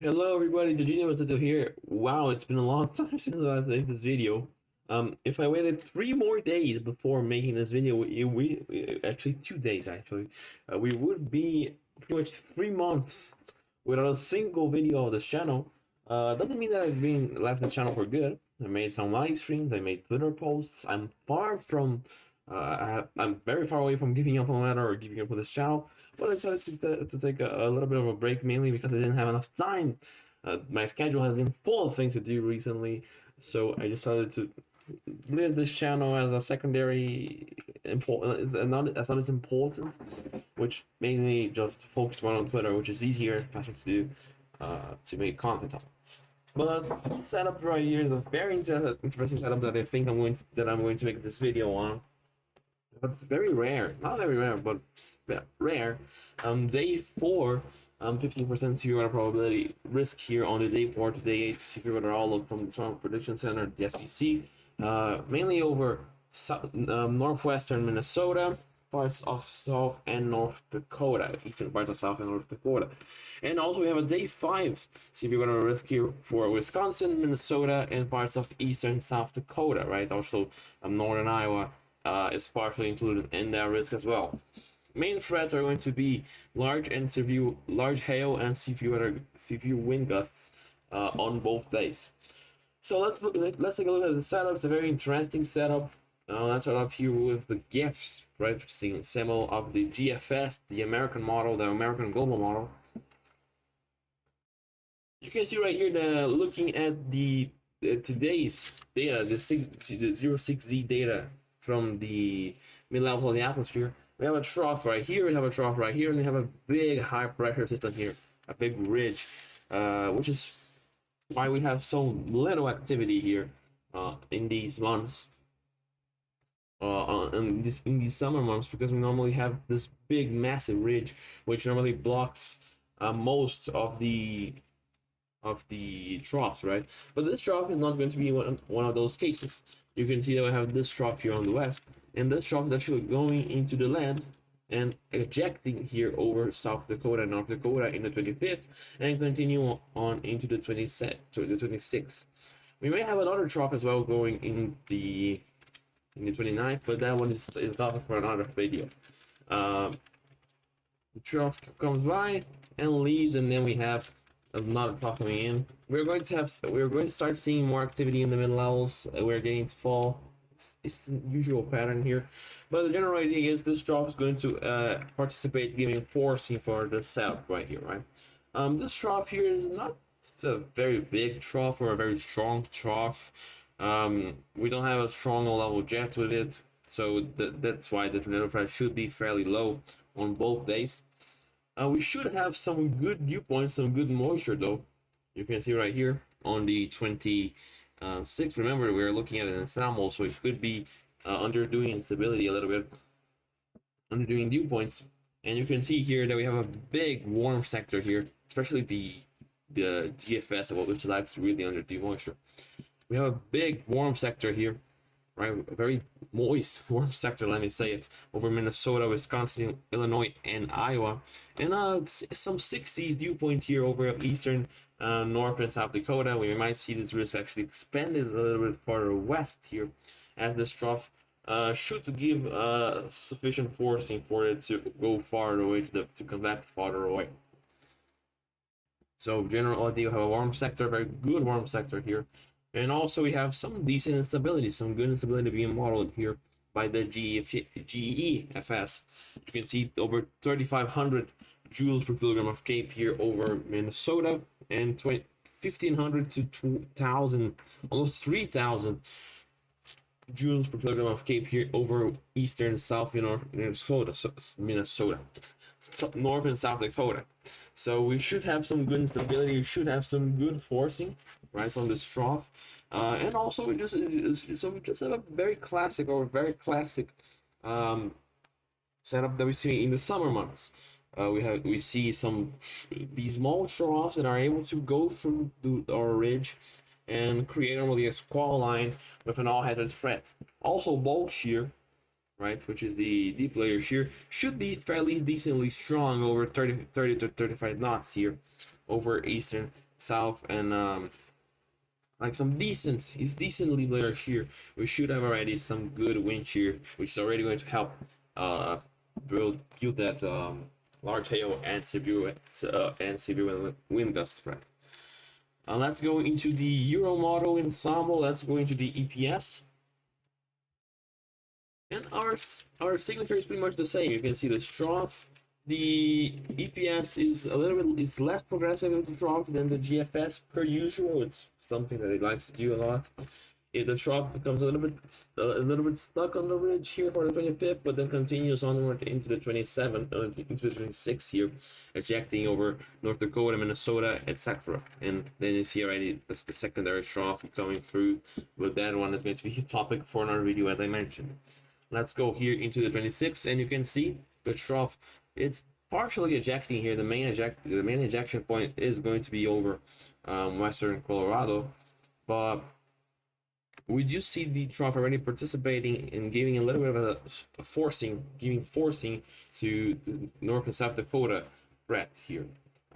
Hello everybody, Dejinio here. Wow, it's been a long time since I last made this video. If I waited 3 more days before making this video, actually 2 days actually, we would be pretty much 3 months without a single video of this channel. Doesn't mean that I've been left this channel for good. I made some live streams, I made Twitter posts. I'm far from, I'm very far away from giving up on Ladder or giving up on this channel. But I decided to take a little bit of a break, mainly because I didn't have enough time. My schedule has been full of things to do recently, so I decided to leave this channel as a secondary important, is not as important, which made me just focus more on Twitter, which is easier, faster to make content on. But this setup right here is a very interesting setup that I think I'm going to make this video on, but very rare. Not very rare, but rare. Day 4, 15% severe weather probability risk here on the day 4 to day 8 severe weather outlook from the Storm Prediction Center, the SPC, mainly over northwestern Minnesota, parts of South and North Dakota, eastern parts of South and North Dakota. And also we have a day 5 severe weather risk here for Wisconsin, Minnesota, and parts of eastern South Dakota, right? Also northern Iowa is partially included in that risk as well. Main threats are going to be large hail and severe wind gusts on both days. So let's take a look at the setup. It's a very interesting setup. Let's start off here with the GIFs, right? Seeing symbol of the GFS, the American model, the American global model. You can see right here that looking at the today's data, the 06Z data from the mid levels of the atmosphere, we have a trough right here, we have a trough right here, and we have a big high pressure system here, a big ridge, which is why we have so little activity here in these months, in these summer months, because we normally have this big massive ridge, which normally blocks most of the troughs, right? But this trough is not going to be one of those cases. You can see that we have this trough here on the west, and this trough is actually going into the land and ejecting here over South Dakota and North Dakota in the 25th and continue on into the 26th. We may have another trough as well going in the 29th, but that one is topic for another video. The trough comes by and leaves, and then we have another trough coming in. We're going to start seeing more activity in the mid levels. We're getting to fall. It's the usual pattern here, but the general idea is this trough is going to participate, giving forcing for the setup right here, right? This trough here is not a very big trough or a very strong trough. We don't have a strong level jet with it, so that's why the tornado threat should be fairly low on both days. We should have some good dew points, some good moisture though. You can see right here on the 26th. Remember, we're looking at an ensemble, so it could be underdoing instability a little bit, underdoing dew points. And you can see here that we have a big warm sector here, especially the GFS, which likes really underdew moisture. We have a big warm sector here, right? A very moist warm sector, let me say it, over Minnesota, Wisconsin, Illinois, and Iowa. And some 60s dew point here over eastern North and South Dakota. We might see this risk actually expanded a little bit farther west here, as this trough should give sufficient forcing for it to go farther away, to convect farther away. So general idea, we have a warm sector, very good warm sector here. And also we have some decent instability, some good instability being modeled here by the GEFS. You can see over 3,500 joules per kilogram of CAPE here over Minnesota, and 1,500 to 2,000, almost 3,000 joules per kilogram of CAPE here over eastern, south, and north Minnesota, North and South Dakota. So we should have some good instability. We should have some good forcing right from this trough, and also we just have a very classic setup that we see in the summer months. We see these small troughs that are able to go through our ridge and create normally a squall line with an all hazards threat. Also bulk shear, right, which is the deep layer shear, should be fairly decently strong over 30 to 35 knots here over eastern south, and like some decently bearish shear. We should have already some good wind shear, which is already going to help uh build that large hail and severe wind gust threat. Let's go into the Euro model ensemble. Let's go into the EPS. And our signature is pretty much the same. You can see the Stroff. The EPS is a little bit less progressive with the Stroff than the GFS per usual. It's something that it likes to do a lot. The Stroff becomes a little bit stuck on the ridge here for the 25th, but then continues onward into the 27th, into the 26th here, ejecting over North Dakota, Minnesota, etc. And then you see already that's the secondary Stroff coming through, but that one is going to be a topic for another video, as I mentioned. Let's go here into the 26th, and you can see the trough. It's partially ejecting here. The main ejection point is going to be over western Colorado, but we do see the trough already participating in giving a little bit of a forcing to the North and South Dakota threat here.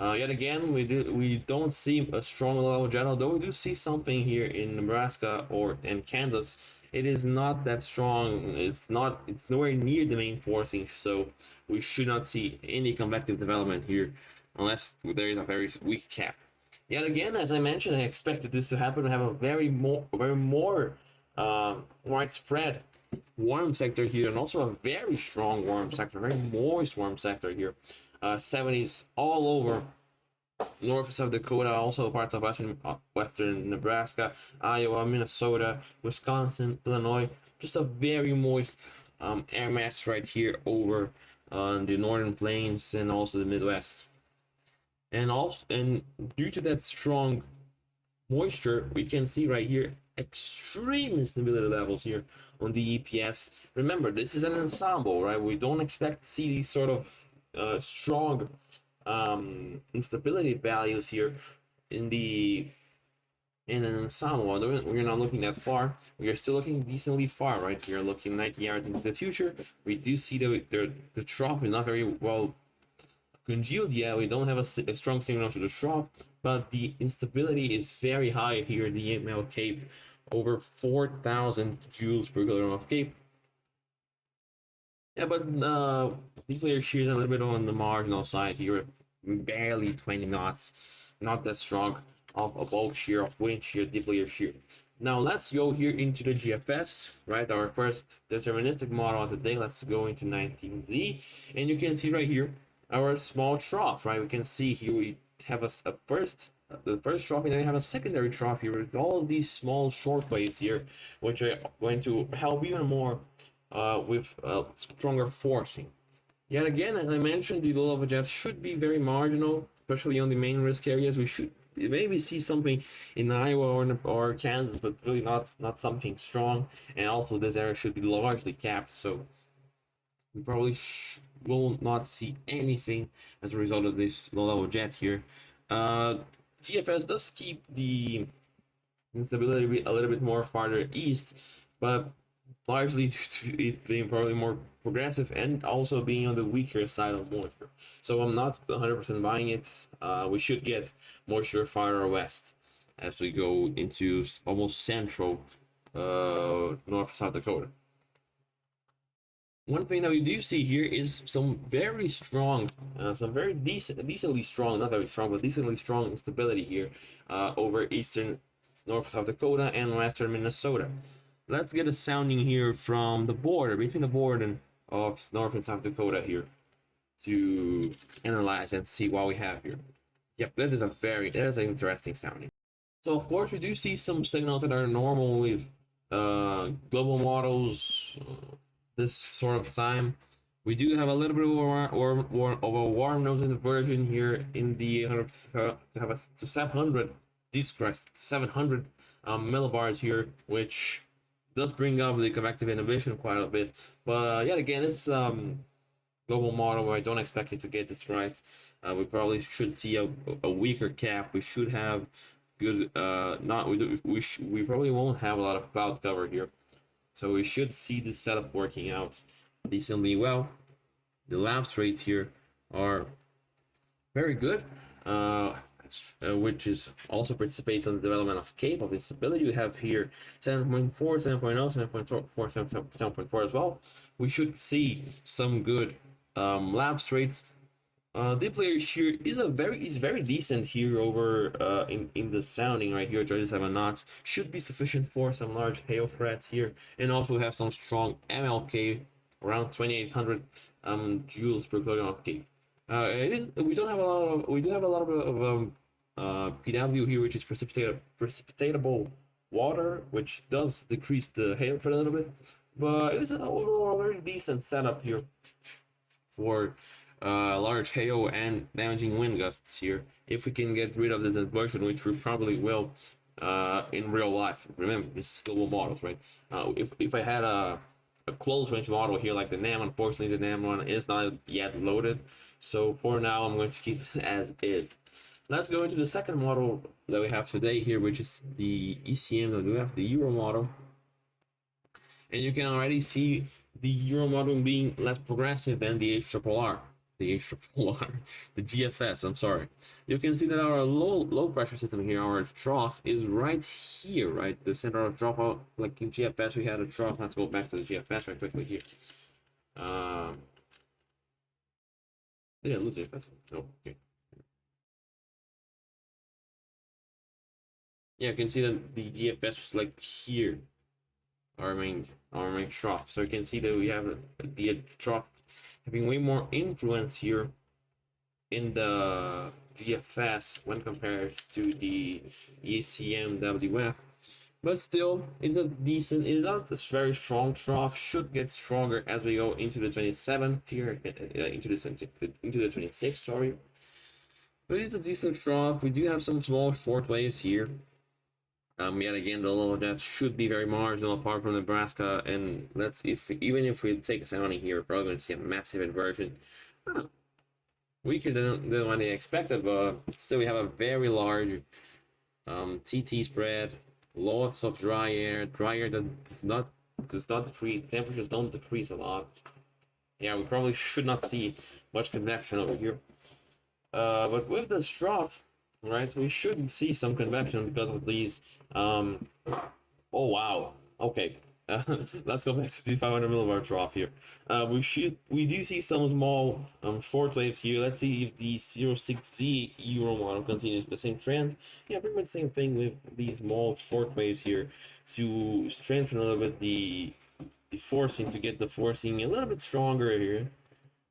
Yet again, we don't see a strong level jet, although we do see something here in Nebraska or in Kansas. It is not that strong. It's nowhere near the main forcing, so we should not see any convective development here unless there is a very weak cap. Yet again, as I mentioned, I expected this to happen to have a very more widespread warm sector here, and also a very strong warm sector, very moist warm sector here. 70s all over North and South Dakota, also parts of western Nebraska, Iowa, Minnesota, Wisconsin, Illinois. Just a very moist air mass right here over the northern plains and also the Midwest. And due to that strong moisture, we can see right here extreme instability levels here on the EPS. Remember, this is an ensemble, right? We don't expect to see these sort of strong instability values here in an ensemble. We're not looking that far. We are still looking decently far, right? We are looking 90 yards into the future. We do see that the trough is not very well congealed yet. We don't have a strong signal to the trough, but the instability is very high here in the ML Cape, over 4,000 joules per kilogram of Cape. Yeah, but nuclear shear is a little bit on the marginal side here, barely 20 knots, not that strong of a bulk shear, of wind shear, nuclear shear. Now let's go here into the GFS, right? Our first deterministic model of the day. Let's go into 19Z, and you can see right here our small trough, right? We can see here we have the first trough, and then we have a secondary trough here with all of these small short waves here, which are going to help even more with stronger forcing. Yet again, as I mentioned, the low level jets should be very marginal, especially on the main risk areas. We should maybe see something in Iowa or Kansas, but really not something strong. And also, this area should be largely capped, so we probably will not see anything as a result of this low level jet here. GFS does keep the instability a little bit more farther east, but largely due to it being probably more progressive and also being on the weaker side of moisture. So I'm not 100% buying it. We should get moisture farther west as we go into almost central North South Dakota. One thing that we do see here is some very strong, some very decently strong, not very strong, but decently strong instability here over eastern North South Dakota and western Minnesota. Let's get a sounding here from the border, between the border of North and South Dakota here, to analyze and see what we have here. Yep, that is an interesting sounding. So of course we do see some signals that are normal with global models. This sort of time, we do have a little bit of a warm node inversion here in the to have to 700 700 millibars here, which does bring up the convective inhibition quite a bit. But yet again, it's global model where I don't expect it to get this right. We probably should see a weaker cap. We should have good we probably won't have a lot of cloud cover here. So we should see this setup working out decently well. The lapse rates here are very good. which is also participates in the development of Cape of instability. We have here 7.4, 7.0, 7.4, 7.4 as well. We should see some good lapse rates. The player here is very decent here over in the sounding right here, 37 knots should be sufficient for some large hail threats here, and also have some strong MLK around 2800 joules per kilogram of Cape. It is we don't have a lot of we do have a lot of PW here, which is precipitatable water, which does decrease the hail threat a little bit, but it is an overall very decent setup here for large hail and damaging wind gusts here. If we can get rid of this inversion, which we probably will in real life. Remember, this is global models, right? If I had a close range model here like the NAM, unfortunately the NAM one is not yet loaded. So for now, I'm going to keep it as is. Let's go into the second model that we have today here, which is the ECM that we have, the Euro model. And you can already see the Euro model being less progressive than the HRRR, the GFS, I'm sorry. You can see that our low pressure system here, our trough is right here, right? The center of trough, like in GFS, we had a trough. Let's go back to the GFS right quickly here. Did I lose GFS? No, okay. Yeah, you can see that the GFS was like here, our main trough. So you can see that we have the trough having way more influence here in the GFS when compared to the ECM WF. But still, it's a decent, it's not a very strong trough, should get stronger as we go into the 27th here, into the 26th, sorry. But it's a decent trough. We do have some small short waves here. Yet again, the low depth should be very marginal apart from Nebraska, and even if we take a sounding here, we're probably going to see a massive inversion. Weaker than what they expected, but still we have a very large TT spread, lots of dry air that does not decrease, temperatures don't decrease a lot. Yeah, we probably should not see much convection over here. But with this trough, right, we should see some convection because of these. Oh wow. Okay. Let's go back to the 500 millibar trough here. We do see some small short waves here. Let's see if the 06Z Euro model continues the same trend. Yeah, pretty much the same thing with these small short waves here to strengthen a little bit the forcing, to get the forcing a little bit stronger here.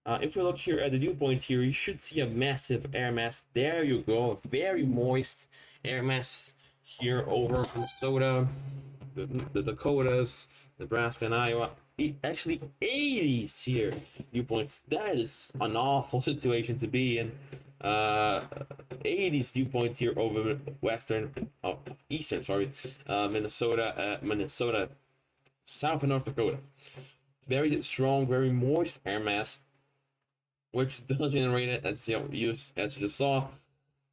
If we look here at the dew point here, you should see a massive air mass. There you go, a very moist air mass here over Minnesota, the Dakotas, Nebraska, and Iowa. Actually, 80s here, dew points. That is an awful situation to be in. 80s dew points here over eastern, sorry, Minnesota, South and North Dakota. Very strong, very moist air mass, which does generate, as you just saw,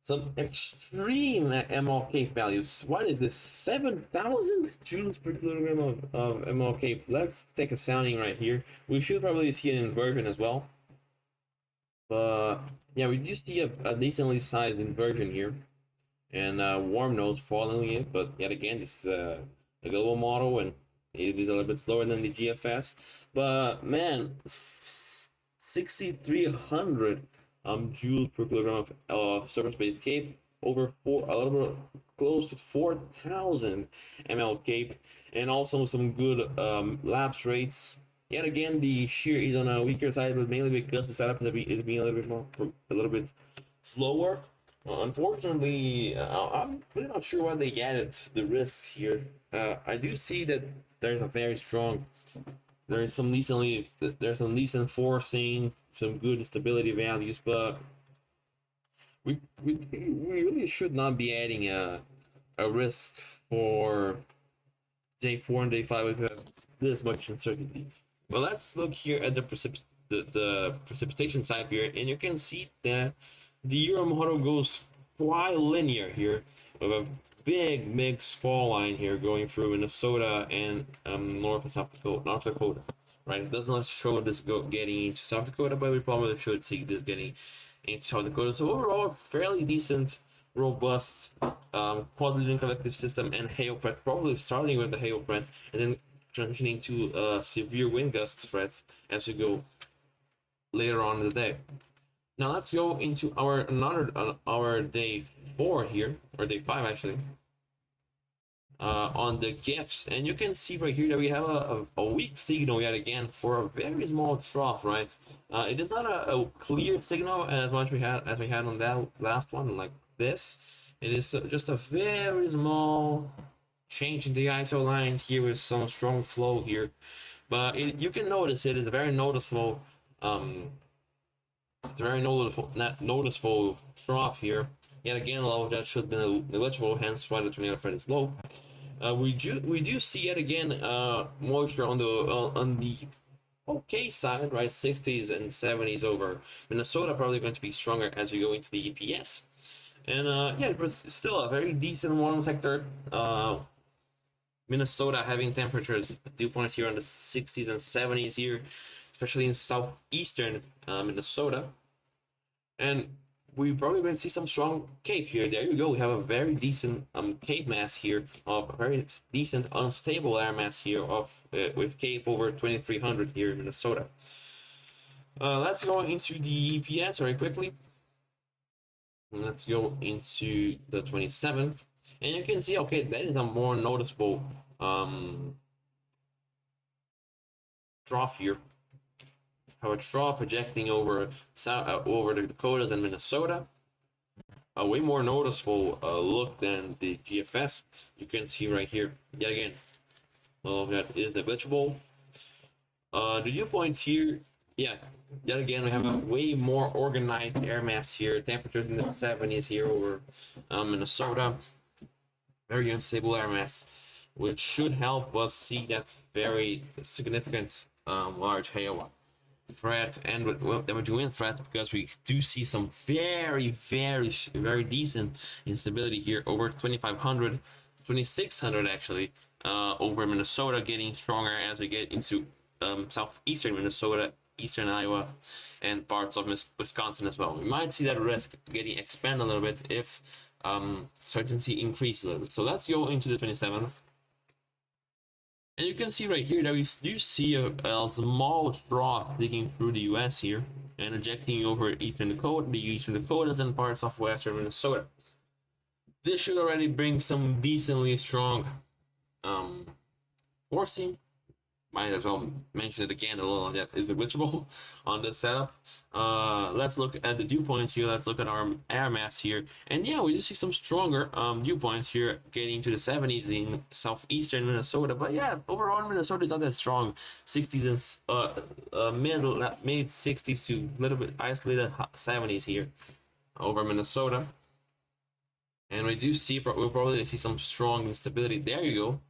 some extreme MLK values. What is this? 7,000 joules per kilogram of MLK. Let's take a sounding right here. We should probably see an inversion as well. But yeah, we do see a decently sized inversion here, and warm nodes following it. But yet again, this is a global model, and it is a little bit slower than the GFS. But man, 6,300 joules per kilogram of surface-based Cape, over a little bit close to 4,000 ml Cape, and also some good lapse rates. Yet again, the shear is on a weaker side, but mainly because the setup is being a little bit slower. Unfortunately, I'm really not sure why they added the risk here. I do see that there's a very strong. There's some decent forcing, some good stability values, but we really should not be adding a risk for day 4 and day 5 with this much uncertainty. Well, let's look here at the precipitation type here, and you can see that the Euro model goes quite linear here, with a big fall line here going through Minnesota and North Dakota, right? It does not show this getting into South Dakota, but we probably should see this getting into South Dakota. So overall, fairly decent robust quasi-leading collective system and hail threat, probably starting with the hail threat and then transitioning to severe wind gust threats as we go later on in the day. Now let's go into our day 4 here, or day 5 actually, on the gifts, and you can see right here that we have a weak signal yet again for a very small trough, right? It is not a clear signal as much as we had on that last one, like this. It is just a very small change in the ISO line here with some strong flow here, but you can notice it is very noticeable. It's a very noticeable trough here. Yet again, a lot of that should have been negligible, hence why the tornado threat is low. We do see yet again moisture on the okay side, right? 60s and 70s over Minnesota, probably going to be stronger as we go into the EPS. And yeah, it was still a very decent warm sector. Minnesota having temperatures dew points here on the 60s and 70s here, especially in southeastern Minnesota. And we're probably going to see some strong cape here. There you go. We have a very decent cape mass here, of a very decent unstable air mass here of with cape over 2300 here in Minnesota. Let's go into the EPS very quickly. Let's go into the 27th, and you can see, okay, that is a more noticeable trough here. Have a trough ejecting over over the Dakotas and Minnesota. A way more noticeable look than the GFS. You can see right here, yet again, all of that is negligible. The dew points here, yeah, yet again, we have a way more organized air mass here. Temperatures in the 70s here over Minnesota. Very unstable air mass, which should help us see that very significant large hail threat and damage wind threat, because we do see some very decent instability here over 2500, 2600 actually, over Minnesota, getting stronger as we get into southeastern Minnesota, eastern Iowa, and parts of Wisconsin as well. We might see that risk getting expanded a little bit if certainty increases a little bit. So let's go into the 27th. And you can see right here that we do see a small trough digging through the US here and ejecting over eastern Dakota, the eastern Dakotas, and parts of western Minnesota. This should already bring some decently strong forcing. Might as well mention it again, a little that is negligible on this setup. Let's look at the dew points here. Let's look at our air mass here. And yeah, we do see some stronger dew points here getting to the 70s in southeastern Minnesota. But yeah, overall Minnesota is not that strong. 60s and mid 60s to a little bit isolated 70s here over Minnesota. And we do see, we'll probably see some strong instability. There you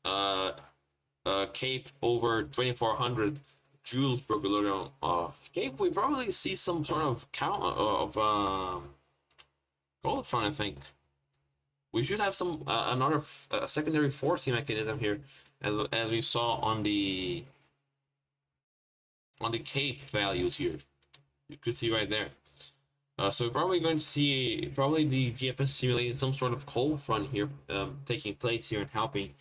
go. Cape over 2400 joules per kilogram of cape. We probably see some sort of count of cold front. I think we should have some another secondary forcing mechanism here, as we saw on the cape values here. You could see right there. So we're probably going to see the GFS simulating some sort of cold front here taking place here and helping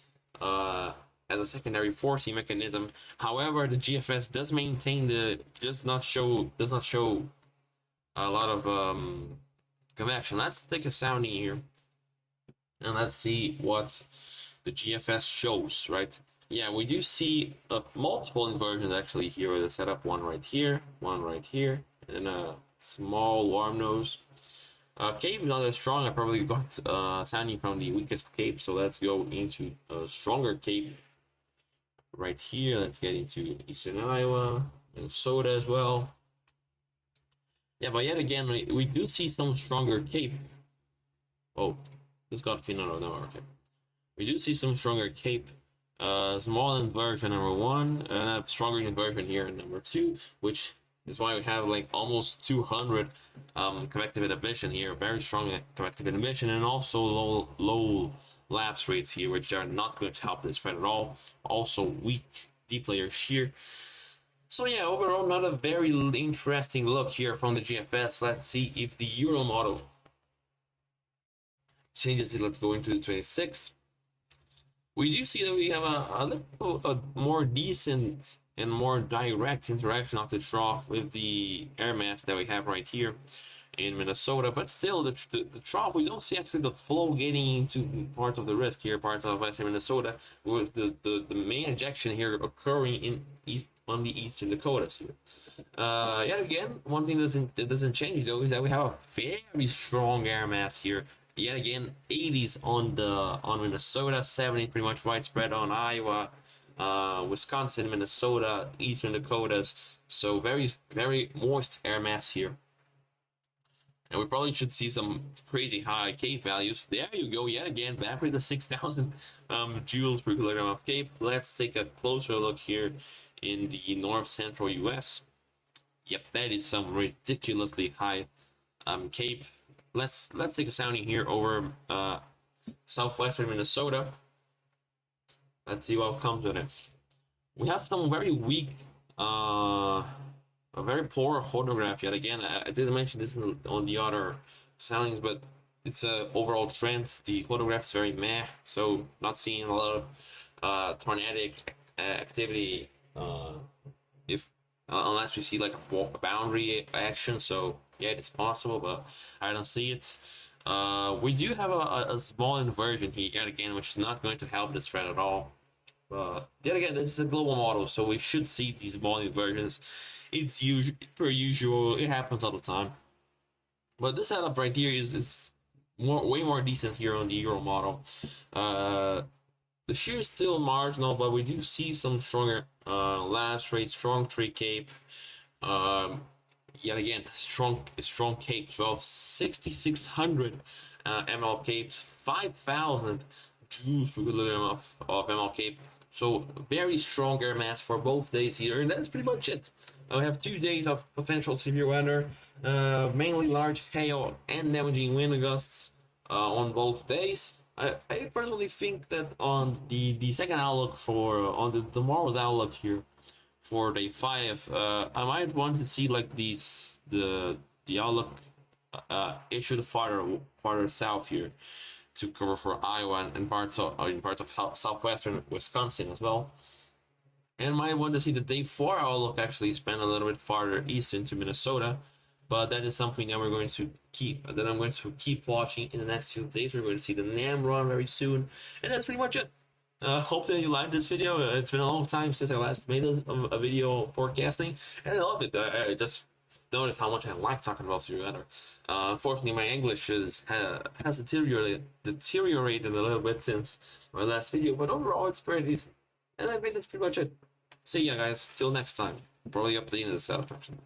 as a secondary forcing mechanism. However, the GFS does maintain does not show a lot of convection. Let's take a sounding here and let's see what the GFS shows, right? Yeah, we do see multiple inversions actually here with the setup, one right here, and a small warm nose. Cape is not as strong. I probably got sounding from the weakest cape, so let's go into a stronger cape right here. Let's get into eastern Iowa, Minnesota as well. Yeah, but yet again, we do see some stronger cape. Oh, this got no, okay. We do see some stronger cape. Small inversion number 1, and a stronger inversion here in number 2, which is why we have like almost 200 convective inhibition here, very strong convective inhibition, and also low lapse rates here, which are not going to help this thread at all. Also weak deep layer shear. So yeah, overall not a very interesting look here from the GFS. Let's see if the Euro model changes it. Let's go into the 26. We do see that we have a more decent and more direct interaction of the trough with the air mass that we have right here in Minnesota, but still the trough, we don't see actually the flow getting into part of the risk here, part of actually Minnesota, with the main injection here occurring in on the eastern Dakotas here. Yet again, one thing that doesn't change though is that we have a very strong air mass here. Yet again, 80s on Minnesota, 70 pretty much widespread on Iowa, Wisconsin, Minnesota, eastern Dakotas. So very moist air mass here. And we probably should see some crazy high CAPE values. There you go, yet again, back with the 6,000 joules per kilogram of CAPE. Let's take a closer look here in the north central US. Yep, that is some ridiculously high CAPE. Let's take a sounding here over southwestern Minnesota. Let's see what comes with it. We have some very weak, a very poor photograph yet again. I didn't mention this on the other soundings, but it's a overall trend. The photograph is very meh, so not seeing a lot of tornadic activity. If unless we see like a boundary action, so yeah, it's possible, but I don't see it. We do have a small inversion here yet again, which is not going to help this thread at all. But yet again, this is a global model, so we should see these small inversions. It's per usual. It happens all the time. But this setup right here is way more decent here on the Euro model. The shear is still marginal, but we do see some stronger lapse rate, strong tree cape. Yet again, strong cape, 6,600 ml capes, 5,000 joules per kilogram of ml cape. So very strong air mass for both days here, and that's pretty much it. We have 2 days of potential severe weather, mainly large hail and damaging wind gusts on both days. I personally think that on the second outlook on the tomorrow's outlook here for day 5, I might want to see like the outlook issued farther south here to cover for Iowa and parts of southwestern Wisconsin as well. And might want to see the day 4 outlook actually span a little bit farther east into Minnesota. But that is something that I'm going to keep watching in the next few days. We're going to see the NAM run very soon, and that's pretty much it. Hope that you liked this video. It's been a long time since I last made a video forecasting, and I love it. I just noticed how much I like talking about severe weather. Unfortunately, my English has deteriorated a little bit since my last video, but overall it's pretty decent. And I think that's pretty much it. See ya, guys. Till next time. Probably updating the setup action.